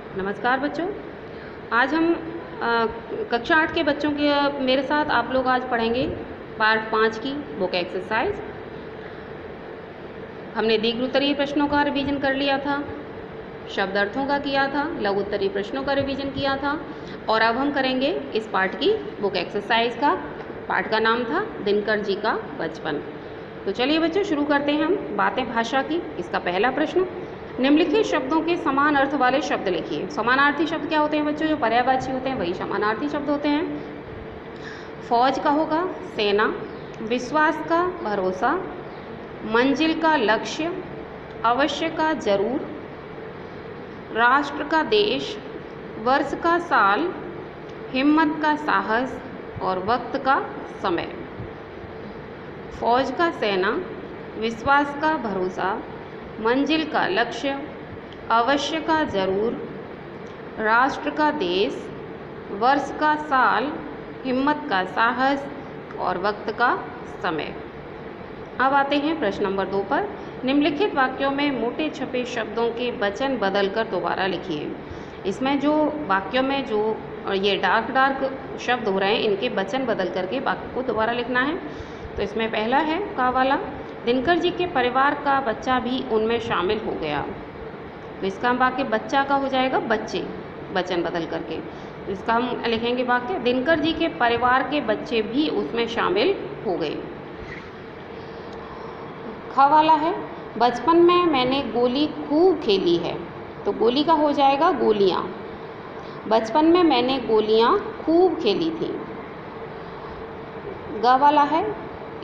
नमस्कार बच्चों। आज हम कक्षा 8 के बच्चों के मेरे साथ आप लोग आज पढ़ेंगे पार्ट 5 की बुक एक्सरसाइज। हमने दीर्घ उत्तरीय प्रश्नों का रिवीजन कर लिया था, शब्द अर्थों का किया था, लघु उत्तरीय प्रश्नों का रिवीजन किया था और अब हम करेंगे इस पार्ट की बुक एक्सरसाइज का। पार्ट का नाम था दिनकर जी का बचपन। तो चलिए बच्चों शुरू करते हैं हम बातें भाषा की। इसका पहला प्रश्न, निम्नलिखित शब्दों के समान अर्थ वाले शब्द लिखिए। समानार्थी शब्द क्या होते हैं बच्चों? जो पर्यायवाची होते हैं वही समानार्थी शब्द होते हैं। फौज का होगा सेना, विश्वास का भरोसा, मंजिल का लक्ष्य, अवश्य का जरूर, राष्ट्र का देश, वर्ष का साल, हिम्मत का साहस और वक्त का समय। फौज का सेना, विश्वास का भरोसा, मंजिल का लक्ष्य, अवश्य का जरूर, राष्ट्र का देश, वर्ष का साल, हिम्मत का साहस और वक्त का समय। अब आते हैं प्रश्न नंबर 2 पर। निम्नलिखित वाक्यों में मोटे छपे शब्दों के वचन बदलकर दोबारा लिखिए। इसमें जो वाक्यों में जो ये डार्क शब्द हो रहे हैं इनके वचन बदल करके वाक्य को दोबारा लिखना है। तो इसमें पहला है का वाला, दिनकर जी के परिवार का बच्चा भी उनमें शामिल हो गया। तो इसका वाक्य बच्चा का हो जाएगा बच्चे, वचन बदल करके। तो इसका हम लिखेंगे वाक्य, दिनकर जी के परिवार के बच्चे भी उसमें शामिल हो गए। ख वाला है, बचपन में मैंने गोली खूब खेली है। तो गोली का हो जाएगा गोलियाँ। बचपन में मैंने गोलियाँ खूब खेली थी। ग वाला है,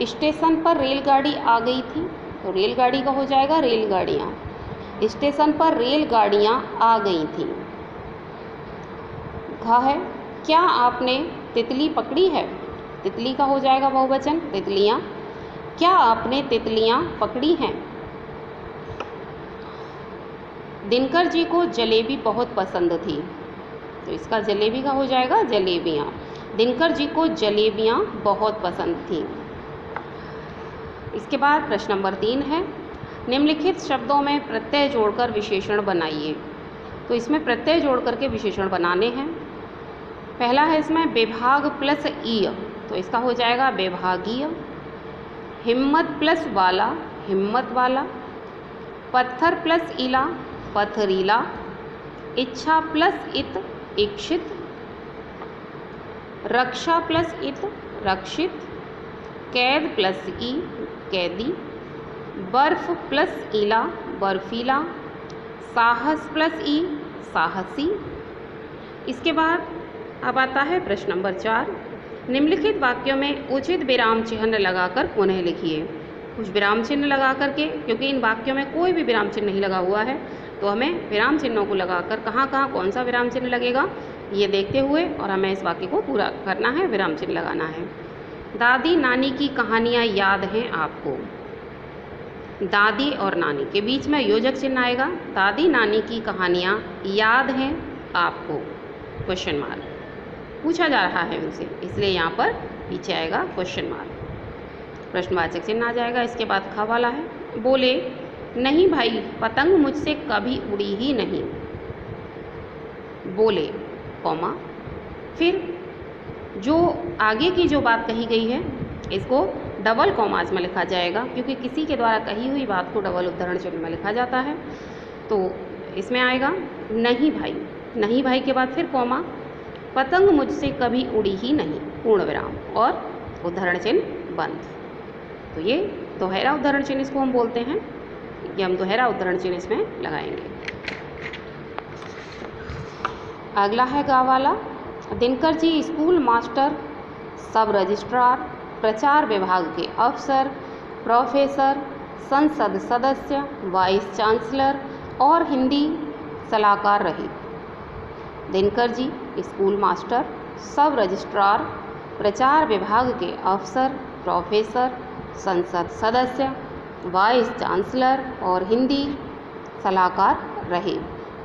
स्टेशन पर रेलगाड़ी आ गई थी। तो रेलगाड़ी का हो जाएगा रेलगाड़ियाँ। स्टेशन पर रेलगाड़ियाँ आ गई थीं। घ है, क्या आपने तितली पकड़ी है? तितली का हो जाएगा बहुवचन तितलियाँ। क्या आपने तितलियाँ पकड़ी हैं? दिनकर जी को जलेबी बहुत पसंद थी। तो इसका जलेबी का हो जाएगा जलेबियाँ। दिनकर जी को जलेबियाँ बहुत पसंद थीं। इसके बाद प्रश्न नंबर 3 है, निम्नलिखित शब्दों में प्रत्यय जोड़कर विशेषण बनाइए। तो इसमें प्रत्यय जोड़ करके विशेषण बनाने हैं। पहला है इसमें विभाग प्लस ईय। तो इसका हो जाएगा विभागीय। हिम्मत प्लस वाला, हिम्मत वाला। पत्थर प्लस इला, पथरीला। इच्छा प्लस इत, इच्छित। रक्षा प्लस इत, रक्षित। कैद प्लस ई, कैदी। बर्फ प्लस इला, बर्फीला। साहस प्लस ई, साहसी। इसके बाद अब आता है प्रश्न नंबर 4, निम्नलिखित वाक्यों में उचित विराम चिन्ह लगाकर पुनः लिखिए। कुछ विराम चिन्ह लगा करके, क्योंकि इन वाक्यों में कोई भी विराम चिन्ह नहीं लगा हुआ है तो हमें विराम चिन्हों को लगाकर कहाँ कहाँ कौन सा विराम चिन्ह लगेगा ये देखते हुए और हमें इस वाक्य को पूरा करना है, विराम चिन्ह लगाना है। दादी नानी की कहानियाँ याद हैं आपको। दादी और नानी के बीच में योजक चिन्ह आएगा। दादी नानी की कहानियाँ याद हैं आपको, क्वेश्चन मार्क पूछा जा रहा है उनसे, इसलिए यहाँ पर पीछे आएगा क्वेश्चन मार्क, प्रश्नवाचक चिन्ह आ जाएगा। इसके बाद ख वाला है, बोले नहीं भाई पतंग मुझसे कभी उड़ी ही नहीं। बोले कॉमा, फिर जो आगे की जो बात कही गई है इसको डबल कॉमास में लिखा जाएगा, क्योंकि किसी के द्वारा कही हुई बात को डबल उद्धरण चिन्ह में लिखा जाता है। तो इसमें आएगा नहीं भाई, नहीं भाई के बाद फिर कॉमा, पतंग मुझसे कभी उड़ी ही नहीं, पूर्ण विराम और उद्धरण चिन्ह बंद। तो ये दोहरा उद्धरण चिन्ह इसको हम बोलते हैं, ये हम दोहरा उद्धरण चिन्ह इसमें लगाएंगे। अगला है गा वाला, दिनकर जी स्कूल मास्टर, सब रजिस्ट्रार, प्रचार विभाग के अफसर, प्रोफेसर, संसद सदस्य, वाइस चांसलर और हिंदी सलाहकार रहे। दिनकर जी स्कूल मास्टर, सब रजिस्ट्रार, प्रचार विभाग के अफसर, प्रोफेसर, संसद सदस्य, वाइस चांसलर और हिंदी सलाहकार रहे।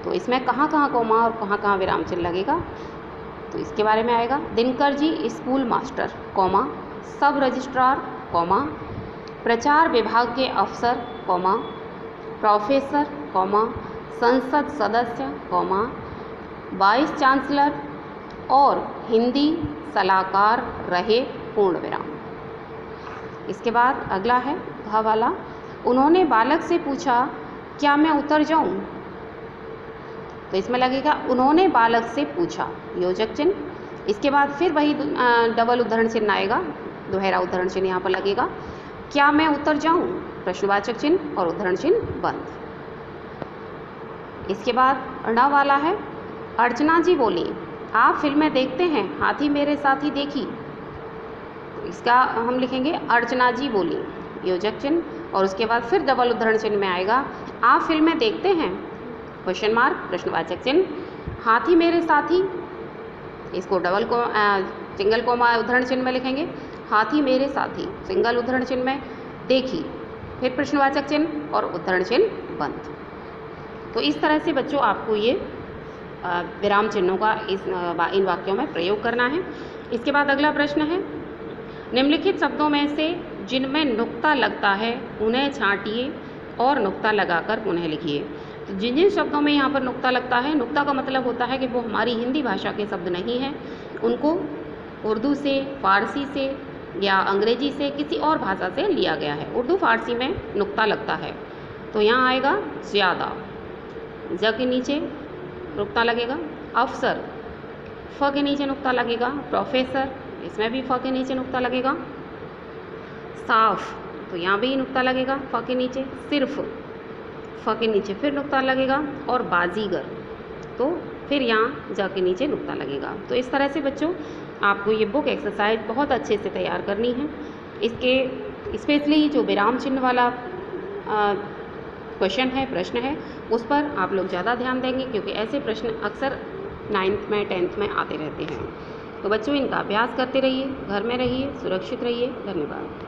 तो इसमें कहाँ कहाँ कॉमा और कहाँ कहाँ विराम चिन्ह लगेगा तो इसके बारे में आएगा। Dinkar ji school master, comma, सब रजिस्ट्रार, कॉमा, प्रचार विभाग के अफसर, कॉमा, प्रोफेसर, कॉमा, संसद सदस्य, कॉमा, वाइस चांसलर और हिंदी सलाहकार रहे, पूर्ण विराम। इसके बाद अगला है घ वाला, उन्होंने बालक से पूछा क्या मैं उतर जाऊं? तो इसमें लगेगा उन्होंने बालक से पूछा, योजक चिन्ह। इसके बाद फिर वही डबल उद्धरण चिन्ह आएगा, दोहरा उद्धरण चिन्ह यहाँ पर लगेगा, क्या मैं उतर जाऊं? प्रश्नवाचक चिन्ह और उद्धरण चिन्ह बंद। इसके बाद ण वाला है, अर्चना जी बोली आप फिल्में देखते हैं, हाथी मेरे साथ ही देखी। तो इसका हम लिखेंगे अर्चना जी बोली, योजक चिन्ह, और उसके बाद फिर डबल उद्धरण चिन्ह में आएगा आप फिल्में देखते हैं, क्वेश्चन मार्क, प्रश्नवाचक चिन्ह, हाथी मेरे साथी, इसको डबल को सिंगल कोमा उद्धरण चिन्ह में लिखेंगे, हाथी मेरे साथी, सिंगल उद्धरण चिन्ह में, देखी, फिर प्रश्नवाचक चिन्ह और उद्धरण चिन्ह बंद। तो इस तरह से बच्चों आपको ये विराम चिन्हों का इन वाक्यों में प्रयोग करना है। इसके बाद अगला प्रश्न है, निम्नलिखित शब्दों में से जिनमें नुक्ता लगता है उन्हें छांटिए और नुक्ता लगाकर पुनः लिखिए। तो जिन जिन शब्दों में यहाँ पर नुक्ता लगता है, नुक्ता का मतलब होता है कि वो हमारी हिंदी भाषा के शब्द नहीं हैं, उनको उर्दू से, फारसी से या अंग्रेजी से, किसी और भाषा से लिया गया है। उर्दू फारसी में नुक्ता लगता है, तो यहाँ आएगा ज़्यादा, ज के नीचे नुक्ता लगेगा, अफसर, फ के नीचे नुक्ता लगेगा, प्रोफेसर, इसमें भी फ के नीचे नुक्ता लगेगा, साफ, तो यहाँ भी नुक्ता लगेगा फ के नीचे, सिर्फ, फ के नीचे फिर नुक्ता लगेगा, और बाजीगर, तो फिर यहाँ ज के नीचे नुक्ता लगेगा। तो इस तरह से बच्चों आपको ये बुक एक्सरसाइज बहुत अच्छे से तैयार करनी है। इसके स्पेशली जो विराम चिन्ह वाला क्वेश्चन है, प्रश्न है, उस पर आप लोग ज़्यादा ध्यान देंगे, क्योंकि ऐसे प्रश्न अक्सर 9th में 10th में आते रहते हैं। तो बच्चों इनका अभ्यास करते रहिए, घर में रहिए, सुरक्षित रहिए। धन्यवाद।